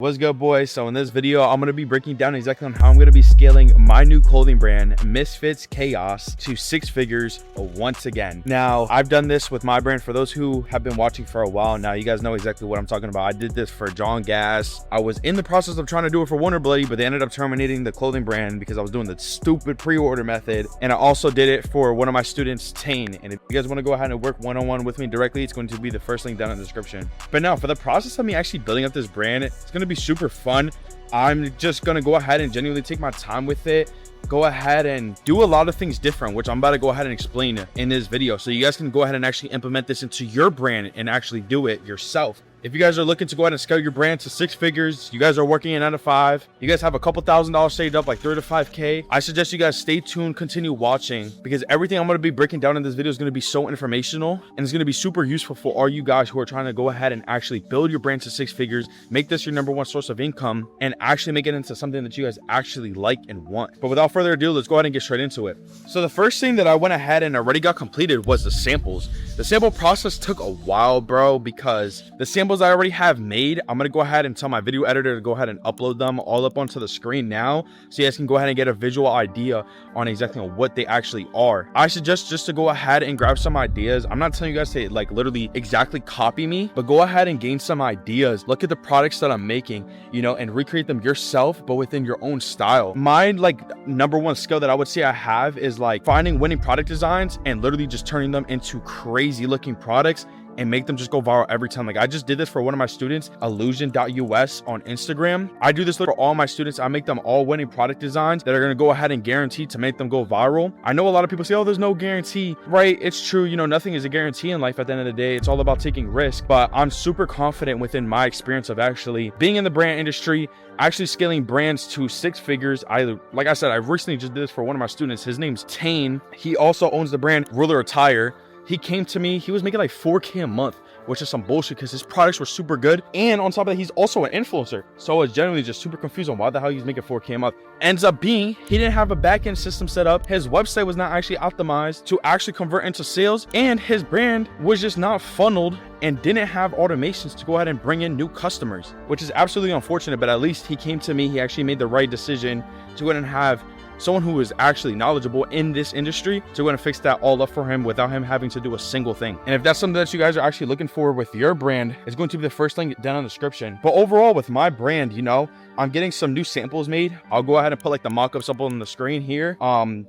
What's good, boys? So in this video, I'm going to be breaking down exactly on how I'm going to be scaling my new clothing brand, Misfits Chaos, to 6 figures once again. Now, I've done this with my brand. For those who have been watching for a while now, you guys know exactly what I'm talking about. I did this for John Gass. I was in the process of trying to do it for Wonder Bloody, but they ended up terminating the clothing brand because I was doing the stupid pre-order method. And I also did it for one of my students, Tane. And if you guys want to go ahead and work one-on-one with me directly, it's going to be the first link down in the description. But now, for the process of me actually building up this brand, it's going to be super fun. I'm just gonna go ahead and genuinely take my time with it, go ahead and do a lot of things different, which I'm about to go ahead and explain in this video, so you guys can go ahead and actually implement this into your brand and actually do it yourself. If you guys are looking to go ahead and scale your brand to 6 figures, you guys are working in 9 to 5, you guys have a couple $1,000s saved up, like 3 to 5K, I suggest you guys stay tuned, continue watching, because everything I'm going to be breaking down in this video is going to be so informational, and it's going to be super useful for all you guys who are trying to go ahead and actually build your brand to 6 figures, make this your #1 source of income, and actually make it into something that you guys actually like and want. But without further ado, let's go ahead and get straight into it. So the first thing that I went ahead and already got completed was the samples. The sample process took a while, bro, because the samples I already have made, I'm gonna go ahead and tell my video editor to go ahead and upload them all up onto the screen now, so you guys can go ahead and get a visual idea on exactly what they actually are. I suggest just to go ahead and grab some ideas. I'm not telling you guys to like literally exactly copy me, but go ahead and gain some ideas. Look at the products that I'm making, you know, and recreate them yourself, but within your own style. My like #1 skill that I would say I have is like finding winning product designs and literally just turning them into crazy looking products and make them just go viral every time. Like I just did this for one of my students, illusion.us on Instagram. I do this for all my students. I make them all winning product designs that are going to go ahead and guarantee to make them go viral. I know a lot of people say, oh, there's no guarantee, right? It's true. You know, nothing is a guarantee in life at the end of the day. It's all about taking risk, but I'm super confident within my experience of actually being in the brand industry, actually scaling brands to 6 figures. Like I said, I recently just did this for one of my students. His name's Tane. He also owns the brand Ruler Attire. He came to me, he was making like 4K a month, which is some bullshit because his products were super good. And on top of that, he's also an influencer. So I was generally just super confused on why the hell he's making 4K a month. Ends up being, he didn't have a backend system set up. His website was not actually optimized to actually convert into sales. And his brand was just not funneled and didn't have automations to go ahead and bring in new customers, which is absolutely unfortunate. But at least he came to me, he actually made the right decision to go ahead and have someone who is actually knowledgeable in this industry to go and fix that all up for him without him having to do a single thing. And if that's something that you guys are actually looking for with your brand, it's going to be the first link down in the description. But overall with my brand, you know, I'm getting some new samples made. I'll go ahead and put like the mock-ups up on the screen here.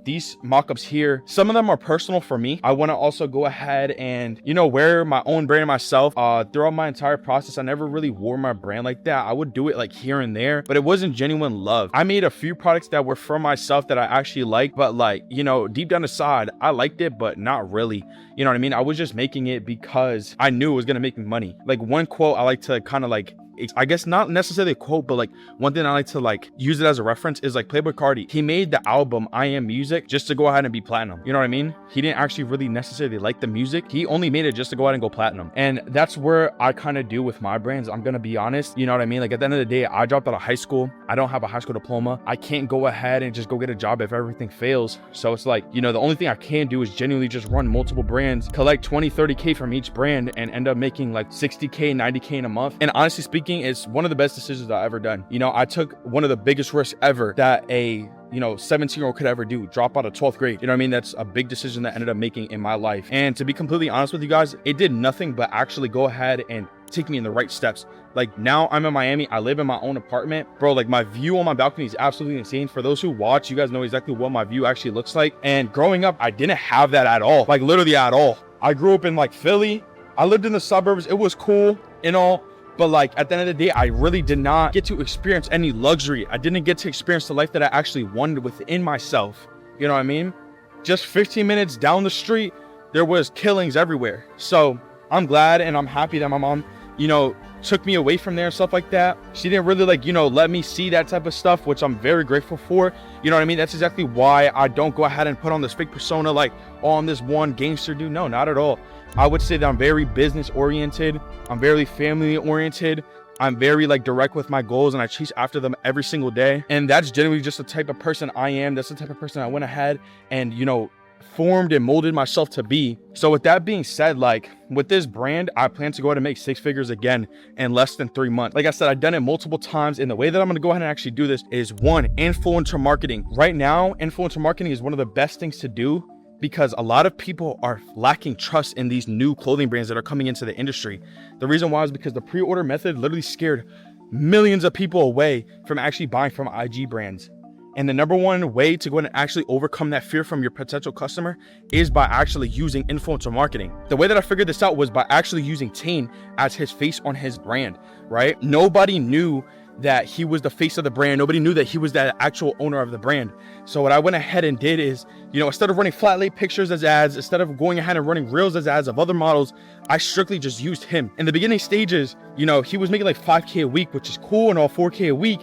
These mock-ups here, some of them are personal for me. I want to also go ahead and, you know, wear my own brand myself. Throughout my entire process, I never really wore my brand like that. I would do it like here and there, but it wasn't genuine love. I made a few products that were for myself that I actually like, but like, you know, deep down inside, I liked it, but not really. You know what I mean? I was just making it because I knew it was going to make me money. Like one quote I like to kind of like, I guess not necessarily a quote, but like one thing I like to like use it as a reference is like Playboi Carti. He made the album I Am Music just to go ahead and be platinum. You know what I mean? He didn't actually really necessarily like the music. He only made it just to go ahead and go platinum. And that's where I kind of do with my brands. I'm going to be honest. You know what I mean? Like at the end of the day, I dropped out of high school. I don't have a high school diploma. I can't go ahead and just go get a job if everything fails. So it's like, you know, the only thing I can do is genuinely just run multiple brands, collect 20, 30K from each brand and end up making like 60K, 90K in a month. And honestly speaking, it's one of the best decisions that I've ever done. You know, I took one of the biggest risks ever that a 17-year-old could ever do, drop out of 12th grade. You know what I mean? That's a big decision that I ended up making in my life. And to be completely honest with you guys, it did nothing but actually go ahead and take me in the right steps. Like now I'm in Miami, I live in my own apartment, bro. Like my view on my balcony is absolutely insane. For those who watch, you guys know exactly what my view actually looks like. And growing up, I didn't have that at all, like literally at all. I grew up in like Philly. I lived in the suburbs. It was cool and all, but like at the end of the day, I really did not get to experience any luxury. I didn't get to experience the life that I actually wanted within myself. You know what I mean? Just 15 minutes down the street, there was killings everywhere. So I'm glad and I'm happy that my mom, you know, took me away from there and stuff like that. She didn't really like, you know, let me see that type of stuff, which I'm very grateful for. You know what I mean? That's exactly why I don't go ahead and put on this fake persona like, oh, I'm this one gangster dude. No, not at all. I would say that I'm very business oriented. I'm very family oriented. I'm very like direct with my goals and I chase after them every single day. And that's generally just the type of person I am. That's the type of person I went ahead and, you know, formed and molded myself to be. So with that being said, like with this brand, I plan to go ahead and make 6 figures again in less than 3 months. Like I said, I've done it multiple times, and the way that I'm gonna go ahead and actually do this is, one, influencer marketing. Right now, influencer marketing is one of the best things to do because a lot of people are lacking trust in these new clothing brands that are coming into the industry. The reason why is because the pre-order method literally scared millions of people away from actually buying from IG brands. And the number one way to go and actually overcome that fear from your potential customer is by actually using influencer marketing. The way that I figured this out was by actually using Tane as his face on his brand, right? Nobody knew that he was the face of the brand. Nobody knew that he was the actual owner of the brand. So what I went ahead and did is, instead of running flat lay pictures as ads, instead of going ahead and running reels as ads of other models, I strictly just used him. In the beginning stages, he was making like 5K a week, which is cool, and all 4K a week.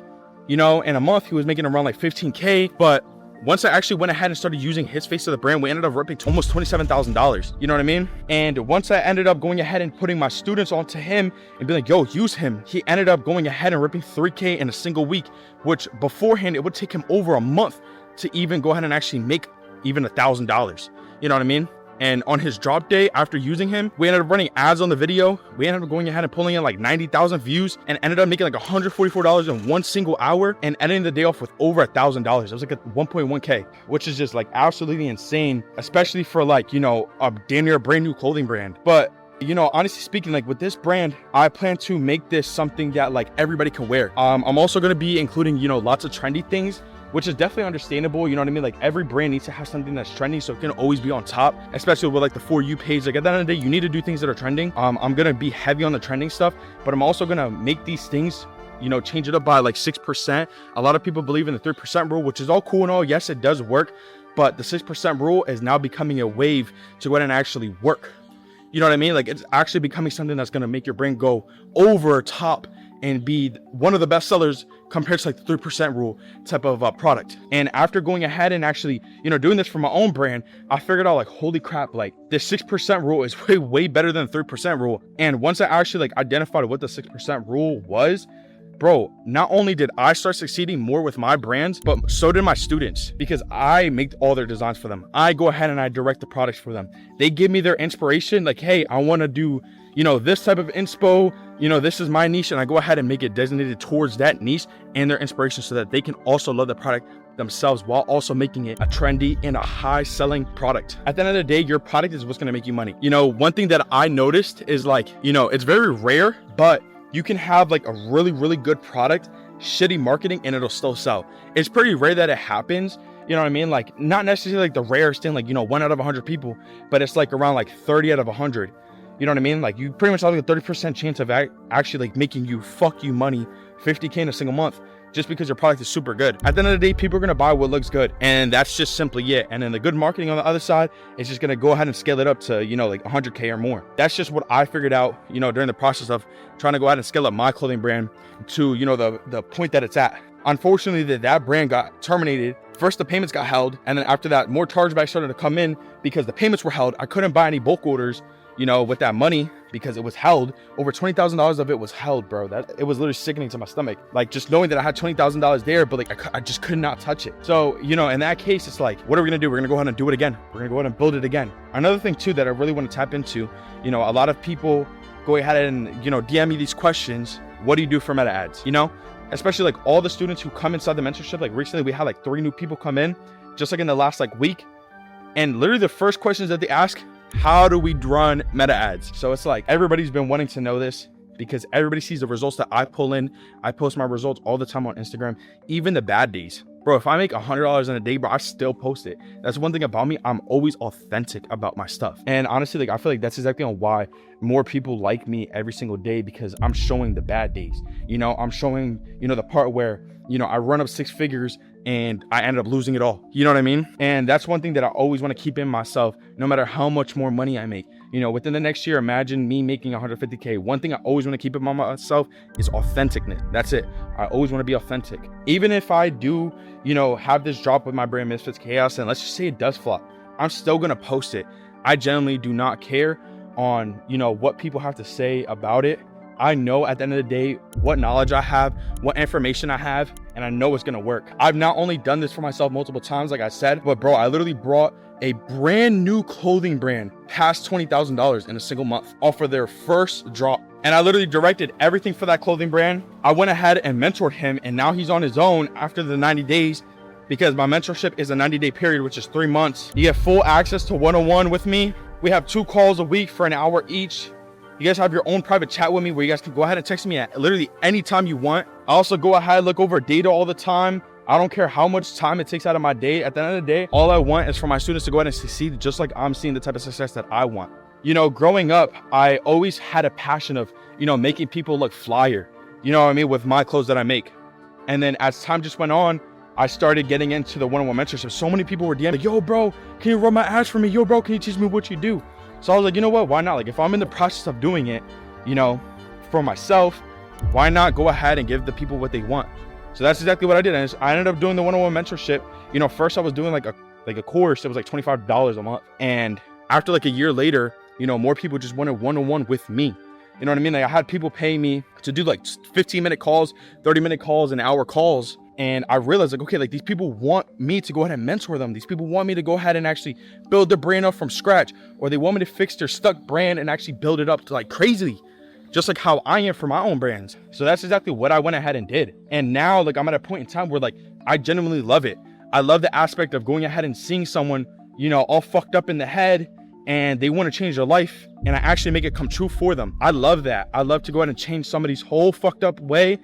In a month, he was making around like 15K. But once I actually went ahead and started using his face of the brand, we ended up ripping almost $27,000. You know what I mean? And once I ended up going ahead and putting my students onto him and being like, yo, use him, he ended up going ahead and ripping 3K in a single week, which beforehand, it would take him over a month to even go ahead and actually make even $1,000. You know what I mean? And on his drop day, after using him, we ended up running ads on the video. We ended up going ahead and pulling in like 90,000 views and ended up making like $144 in one single hour and ending the day off with over $1,000. It was like a 1.1K, which is just like absolutely insane, especially for like, a damn near brand new clothing brand. But honestly speaking, like with this brand, I plan to make this something that like everybody can wear. I'm also going to be including, lots of trendy things, which is definitely understandable. You know what I mean? Like every brand needs to have something that's trending so it can always be on top, especially with like the For You page. Like at the end of the day, you need to do things that are trending. I'm going to be heavy on the trending stuff, but I'm also going to make these things, change it up by like 6%. A lot of people believe in the 3% rule, which is all cool and all. Yes, it does work, but the 6% rule is now becoming a wave to go ahead and actually work. You know what I mean? Like it's actually becoming something that's going to make your brand go over top and be one of the best sellers compared to like the 3% rule type of product. And after going ahead and actually, doing this for my own brand, I figured out like, holy crap, like the 6% rule is way better than the 3% rule. And once I actually like identified what the 6% rule was, bro, not only did I start succeeding more with my brands, but so did my students, because I make all their designs for them. I go ahead and I direct the products for them. They give me their inspiration, like, hey, I want to do, this type of inspo, this is my niche, and I go ahead and make it designated towards that niche and their inspiration so that they can also love the product themselves while also making it a trendy and a high selling product. At the end of the day, your product is what's going to make you money. One thing that I noticed is like, it's very rare, but you can have like a really good product, shitty marketing, and it'll still sell. It's pretty rare that it happens. You know what I mean? Like not necessarily like the rarest thing, like, 1 out of 100 people, but it's like around like 30 out of 100. You know what I mean? Like you pretty much have like a 30% chance of actually like making you money, 50K in a single month, just because your product is super good. At the end of the day, people are going to buy what looks good, and that's just simply it. And then the good marketing on the other side is just going to go ahead and scale it up to, like 100K or more. That's just what I figured out, during the process of trying to go ahead and scale up my clothing brand to, the point that it's at. Unfortunately, that brand got terminated. First, the payments got held, and then after that, more chargebacks started to come in because the payments were held. I couldn't buy any bulk orders, with that money because it was held. Over $20,000 of it was held, bro. That it was literally sickening to my stomach. Like just knowing that I had $20,000 there, but like I just could not touch it. So, in that case, it's like, what are we gonna do? We're gonna go ahead and do it again. We're gonna go ahead and build it again. Another thing too that I really want to tap into, a lot of people go ahead and, DM me these questions. What do you do for meta ads? Especially like all the students who come inside the mentorship. Like recently we had like 3 new people come in just like in the last like week. And literally the first questions that they ask, how do we run meta ads? So it's like everybody's been wanting to know this because everybody sees the results that I pull in. I post my results all the time on Instagram, even the bad days. Bro, if I make $100 in a day, bro, I still post it. That's one thing about me. I'm always authentic about my stuff. And honestly, like I feel like that's exactly on why more people like me every single day, because I'm showing the bad days. I'm showing, the part where, I run up 6 figures and I ended up losing it all. You know what I mean? And that's one thing that I always want to keep in myself, no matter how much more money I make. Within the next year, imagine me making 150K. One thing I always want to keep in myself is authenticness. That's it. I always want to be authentic. Even if I do, have this drop with my brand Misfits Chaos, and let's just say it does flop, I'm still going to post it. I genuinely do not care on, what people have to say about it. I know at the end of the day what knowledge I have, what information I have, and I know it's gonna work. I've not only done this for myself multiple times, like I said, but bro, I literally brought a brand new clothing brand past $20,000 in a single month off of their first drop. And I literally directed everything for that clothing brand. I went ahead and mentored him, and now he's on his own after the 90 days because my mentorship is a 90-day period, which is 3 months. You get full access to one-on-one with me. We have 2 calls a week for an hour each. You guys have your own private chat with me where you guys can go ahead and text me at literally any time you want. I also go ahead and look over data all the time. I don't care how much time it takes out of my day. At the end of the day, all I want is for my students to go ahead and succeed just like I'm seeing the type of success that I want. You know, growing up, I always had a passion of, you know, making people look flyer, you know what I mean, with my clothes that I make. And then as time just went on, I started getting into the one-on-one mentorship. So many people were DMing, like, yo, bro, can you run my ads for me? Yo, bro, can you teach me what you do? So I was like, you know what, why not? Like, if I'm in the process of doing it, you know, for myself, why not go ahead and give the people what they want? So that's exactly what I did. And I ended up doing the one-on-one mentorship. You know, first I was doing like a course. It was like $25 a month. And after like a year later, you know, more people just wanted one-on-one with me. You know what I mean? Like, I had people paying me to do like 15-minute calls, 30-minute calls, and hour calls. And I realized like, okay, like these people want me to go ahead and mentor them. These people want me to go ahead and actually build their brand up from scratch, or they want me to fix their stuck brand and actually build it up to like crazy, just like how I am for my own brands. So that's exactly what I went ahead and did. And now like I'm at a point in time where like I genuinely love it. I love the aspect of going ahead and seeing someone, you know, all fucked up in the head and they want to change their life, and I actually make it come true for them. I love that. I love to go ahead and change somebody's whole fucked up way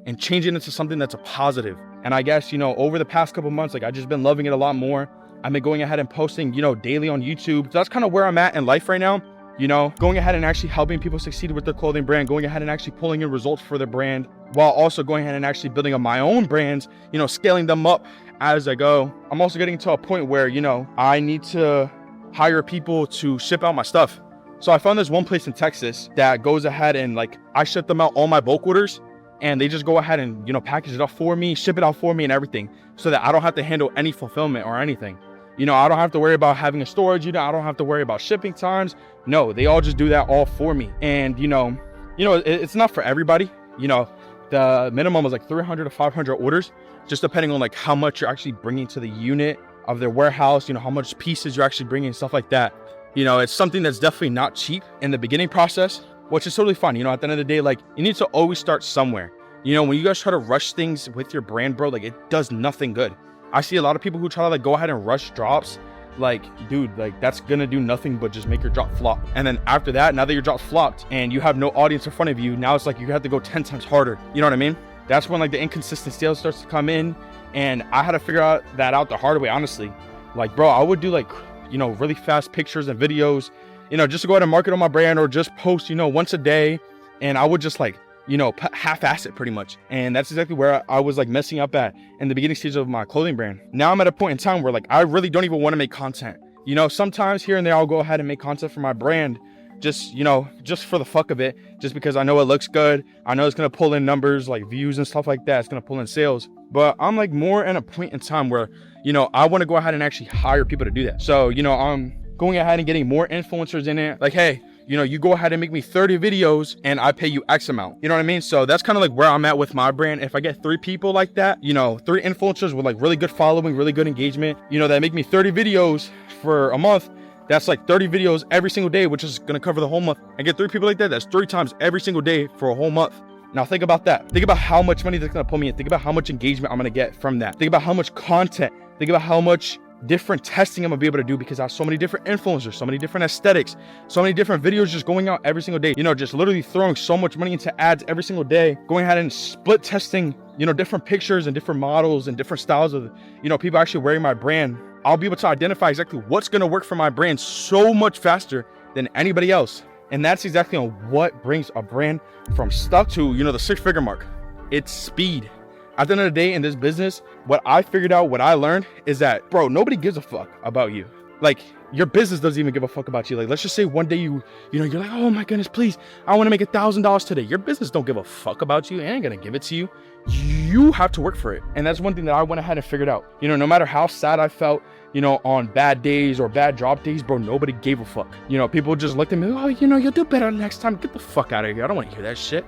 and change it into something that's a positive. And I guess, you know, over the past couple months, like I've just been loving it a lot more. I've been going ahead and posting, you know, daily on YouTube. So that's kind of where I'm at in life right now. You know, going ahead and actually helping people succeed with their clothing brand, going ahead and actually pulling in results for their brand, while also going ahead and actually building up my own brands, you know, scaling them up as I go. I'm also getting to a point where, you know, I need to hire people to ship out my stuff. So I found this one place in Texas that goes ahead and like, I ship them out all my bulk orders, and they just go ahead and, you know, package it up for me, ship it out for me and everything, so that I don't have to handle any fulfillment or anything. You know, I don't have to worry about having a storage unit. I don't have to worry about shipping times. No, they all just do that all for me. And, you know, it's not for everybody. You know, the minimum is like 300 to 500 orders, just depending on like how much you're actually bringing to the unit of their warehouse, you know, how much pieces you're actually bringing, stuff like that. You know, it's something that's definitely not cheap in the beginning process, which is totally fun. You know, at the end of the day, like you need to always start somewhere. You know, when you guys try to rush things with your brand, bro, like it does nothing good. I see a lot of people who try to like go ahead and rush drops. Like, dude, like that's gonna do nothing but just make your drop flop. And then after that, now that your drop's flopped and you have no audience in front of you, now it's like you have to go 10 times harder. You know what I mean? That's when like the inconsistent sales starts to come in. And I had to figure that out the hard way, honestly. Like, bro, I would do like, you know, really fast pictures and videos, you know, just to go ahead and market on my brand, or just post, you know, once a day. And I would just like, you know, half-ass it pretty much. And that's exactly where I was like messing up at in the beginning stage of my clothing brand. Now I'm at a point in time where like, I really don't even want to make content. You know, sometimes here and there, I'll go ahead and make content for my brand, just, you know, just for the fuck of it, just because I know it looks good. I know it's going to pull in numbers like views and stuff like that. It's going to pull in sales. But I'm like more in a point in time where, you know, I want to go ahead and actually hire people to do that. So, you know, I'm going ahead and getting more influencers in it. Like, hey, you know, you go ahead and make me 30 videos and I pay you X amount. You know what I mean? So that's kind of like where I'm at with my brand. If I get 3 people like that, you know, 3 influencers with like really good following, really good engagement, you know, that make me 30 videos for a month, that's like 30 videos every single day, which is going to cover the whole month. I get 3 people like that. That's 3 times every single day for a whole month. Now think about that. Think about how much money that's going to pull me in. Think about how much engagement I'm going to get from that. Think about how much content. Think about how much different testing I'm gonna be able to do, because I have so many different influencers, so many different aesthetics, so many different videos just going out every single day. You know, just literally throwing so much money into ads every single day, going ahead and split testing, you know, different pictures and different models and different styles of, you know, people actually wearing my brand. I'll be able to identify exactly what's gonna work for my brand so much faster than anybody else. And that's exactly on what brings a brand from stuck to, you know, the 6-figure mark. It's speed. At the end of the day in this business, what I figured out, what I learned is that, bro, nobody gives a fuck about you. Like, your business doesn't even give a fuck about you. Like, let's just say one day you know, you're like, oh my goodness, please, I want to make $1,000 today. Your business don't give a fuck about you. It ain't gonna give it to you. You have to work for it. And that's one thing that I went ahead and figured out. You know, no matter how sad I felt, you know, on bad days or bad drop days, bro, nobody gave a fuck. You know, people just looked at me, oh, you know, you'll do better next time. Get the fuck out of here. I don't want to hear that shit.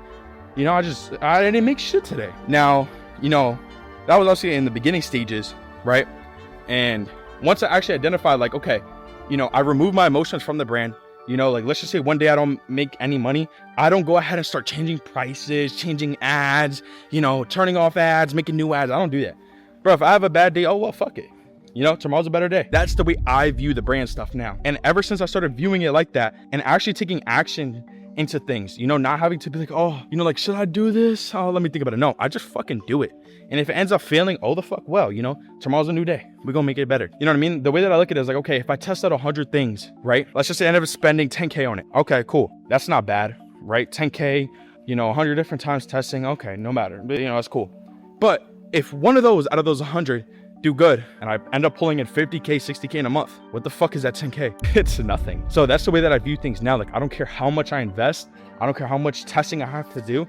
You know, I didn't make shit today. Now, you know, that was obviously in the beginning stages, right? And once I actually identified, like, okay, you know, I removed my emotions from the brand. You know, like, let's just say one day I don't make any money. I don't go ahead and start changing prices, changing ads, you know, turning off ads, making new ads. I don't do that. Bro, if I have a bad day, oh, well, fuck it. You know, tomorrow's a better day. That's the way I view the brand stuff now. And ever since I started viewing it like that and actually taking action into things, you know, not having to be like, oh, you know, like, should I do this? Oh, let me think about it. No, I just fucking do it. And if it ends up failing, oh, the fuck, well, you know, tomorrow's a new day. We're gonna make it better. You know what I mean? The way that I look at it is like, okay, if I test out 100 things, right? Let's just say I end up spending 10K on it. Okay, cool. That's not bad, right? 10K, you know, 100 different times testing. Okay, no matter. But, you know, that's cool. But if one of those out of those 100 do good and I end up pulling in 50K, 60K in a month, what the fuck is that 10K? It's nothing. So that's the way that I view things now. Like, I don't care how much I invest. I don't care how much testing I have to do.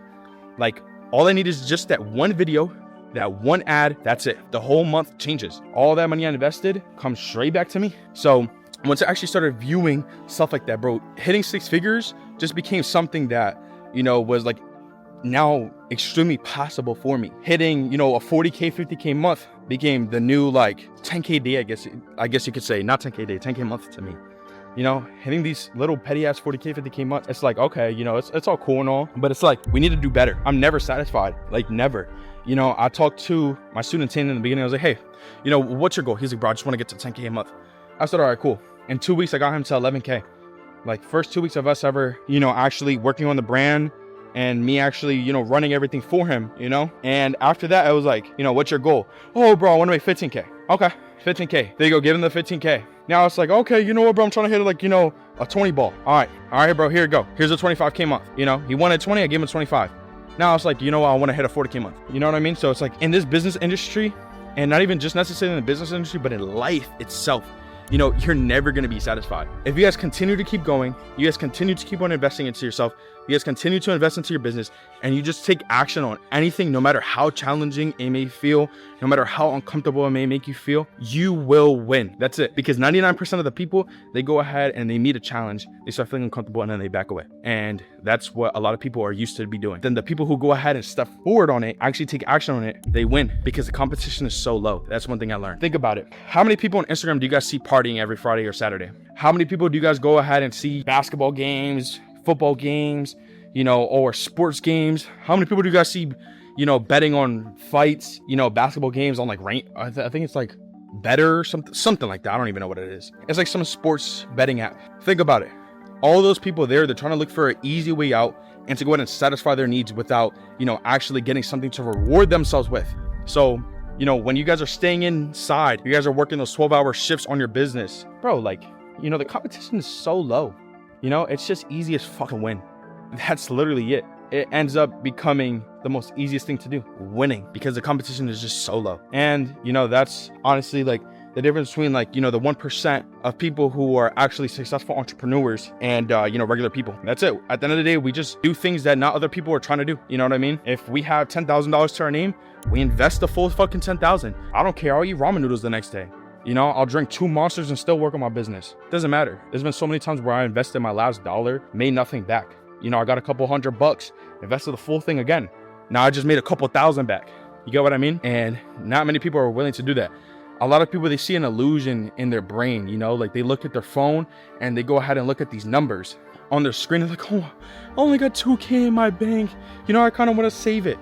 Like, all I need is just that one video, that one ad, that's it. The whole month changes. All that money I invested comes straight back to me. So once I actually started viewing stuff like that, bro, hitting 6 figures just became something that, you know, was like now extremely possible for me. Hitting, you know, a 40K, 50K month became the new like 10K day, I guess you could say. Not 10K day, 10K month to me. You know, hitting these little petty ass 40K, 50K months, it's like, okay, you know, it's all cool and all, but it's like, we need to do better. I'm never satisfied, like never. You know, I talked to my student team in the beginning. I was like, hey, you know, what's your goal? He's like, bro, I just want to get to 10K a month. I said, all right, cool. In 2 weeks, I got him to 11K. Like, first 2 weeks of us ever, you know, actually working on the brand and me actually, you know, running everything for him, you know? And after that, I was like, you know, what's your goal? Oh, bro, I want to make 15K. Okay, 15K. There you go, give him the 15K. Now it's like, okay, you know what, bro, I'm trying to hit like, you know, a 20 ball. All right, bro, here you go. Here's a 25K month. You know, he wanted 20, I gave him 25. Now it's like, you know what, I want to hit a 40K month. You know what I mean? So it's like in this business industry, and not even just necessarily in the business industry, but in life itself, you know, you're never going to be satisfied. If you guys continue to keep going, you guys continue to keep on investing into yourself, you guys continue to invest into your business, and you just take action on anything, no matter how challenging it may feel, no matter how uncomfortable it may make you feel, you will win. That's it. Because 99% of the people, they go ahead and they meet a challenge, they start feeling uncomfortable, and then they back away. And that's what a lot of people are used to be doing. Then the people who go ahead and step forward on it, actually take action on it, they win because the competition is so low. That's one thing I learned. Think about it. How many people on Instagram do you guys see partying every Friday or Saturday? How many people do you guys go ahead and see basketball games, football games, you know, or sports games? How many people do you guys see, you know, betting on fights, you know, basketball games on like rank? I think it's like Better or something like that. I don't even know what it is. It's like some sports betting app. Think about it. All those people there, they're trying to look for an easy way out and to go ahead and satisfy their needs without, you know, actually getting something to reward themselves with. So, you know, when you guys are staying inside, you guys are working those 12-hour shifts on your business, bro, like, you know, the competition is so low. You know, it's just easy as fuck to win. That's literally it. It ends up becoming the most easiest thing to do, winning, because the competition is just so low. And, you know, that's honestly like the difference between, like, you know, the 1% of people who are actually successful entrepreneurs and, you know, regular people. That's it. At the end of the day, we just do things that not other people are trying to do. You know what I mean? If we have $10,000 to our name, we invest the full fucking 10,000. I don't care. I'll eat ramen noodles the next day. You know, I'll drink 2 Monsters and still work on my business. Doesn't matter. There's been so many times where I invested my last dollar, made nothing back. You know, I got a couple $100, invested the full thing again. Now I just made a couple thousand back. You get what I mean? And not many people are willing to do that. A lot of people, they see an illusion in their brain, you know, like they look at their phone and they go ahead and look at these numbers on their screen. They're like, oh, I only got 2K in my bank. You know, I kind of want to save it.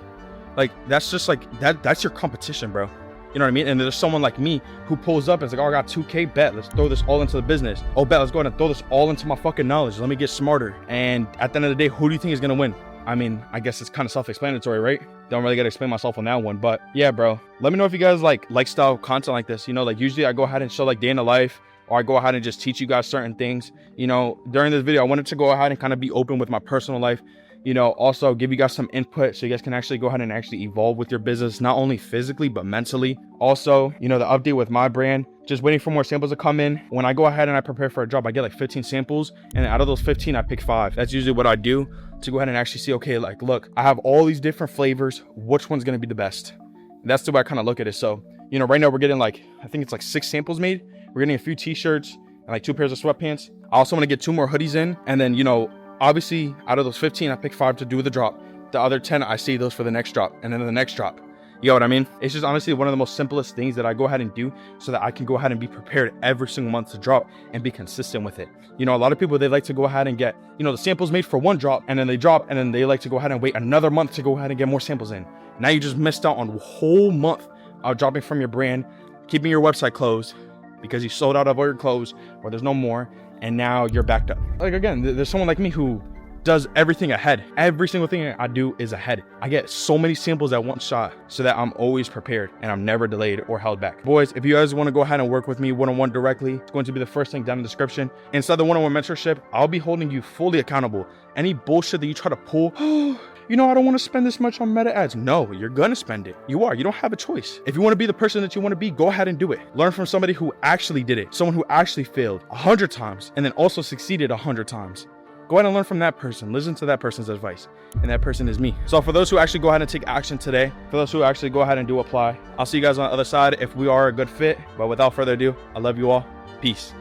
Like, that's just like, that's your competition, bro. You know what I mean? And there's someone like me who pulls up and is like, oh, I got 2K, bet, let's throw this all into the business. Oh, bet, let's go ahead and throw this all into my fucking knowledge. Let me get smarter. And at the end of the day, who do you think is going to win? I mean, I guess it's kind of self-explanatory, right? Don't really got to explain myself on that one, but yeah, bro. Let me know if you guys like lifestyle content like this. You know, like usually I go ahead and show like day in the life, or I go ahead and just teach you guys certain things. You know, during this video, I wanted to go ahead and kind of be open with my personal life. You know, also give you guys some input so you guys can actually go ahead and actually evolve with your business, not only physically, but mentally. Also, you know, the update with my brand, just waiting for more samples to come in. When I go ahead and I prepare for a job, I get like 15 samples, and out of those 15, I pick 5. That's usually what I do to go ahead and actually see, okay, like, look, I have all these different flavors. Which one's going to be the best? And that's the way I kind of look at it. So, you know, right now we're getting like, I think it's like 6 samples made. We're getting a few t-shirts and like 2 pairs of sweatpants. I also want to get 2 more hoodies in. And then, you know, obviously out of those 15, I picked 5 to do the drop. The other 10, I save those for the next drop and then the next drop. You know what I mean? It's just honestly one of the most simplest things that I go ahead and do so that I can go ahead and be prepared every single month to drop and be consistent with it. You know, a lot of people, they like to go ahead and get, you know, the samples made for one drop and then they drop and then they like to go ahead and wait another month to go ahead and get more samples in. Now you just missed out on a whole month of dropping from your brand, keeping your website closed because you sold out of all your clothes or there's no more. And now you're backed up. Like again, there's someone like me who does everything ahead. Every single thing I do is ahead. I get so many samples at one shot so that I'm always prepared and I'm never delayed or held back. Boys, if you guys want to go ahead and work with me one-on-one directly, it's going to be the first link down in the description. Inside the one-on-one mentorship, I'll be holding you fully accountable. Any bullshit that you try to pull, you know, I don't want to spend this much on meta ads. No, you're going to spend it. You are. You don't have a choice. If you want to be the person that you want to be, go ahead and do it. Learn from somebody who actually did it. Someone who actually failed 100 times and then also succeeded 100 times. Go ahead and learn from that person. Listen to that person's advice. And that person is me. So for those who actually go ahead and take action today, for those who actually go ahead and do apply, I'll see you guys on the other side if we are a good fit. But without further ado, I love you all. Peace.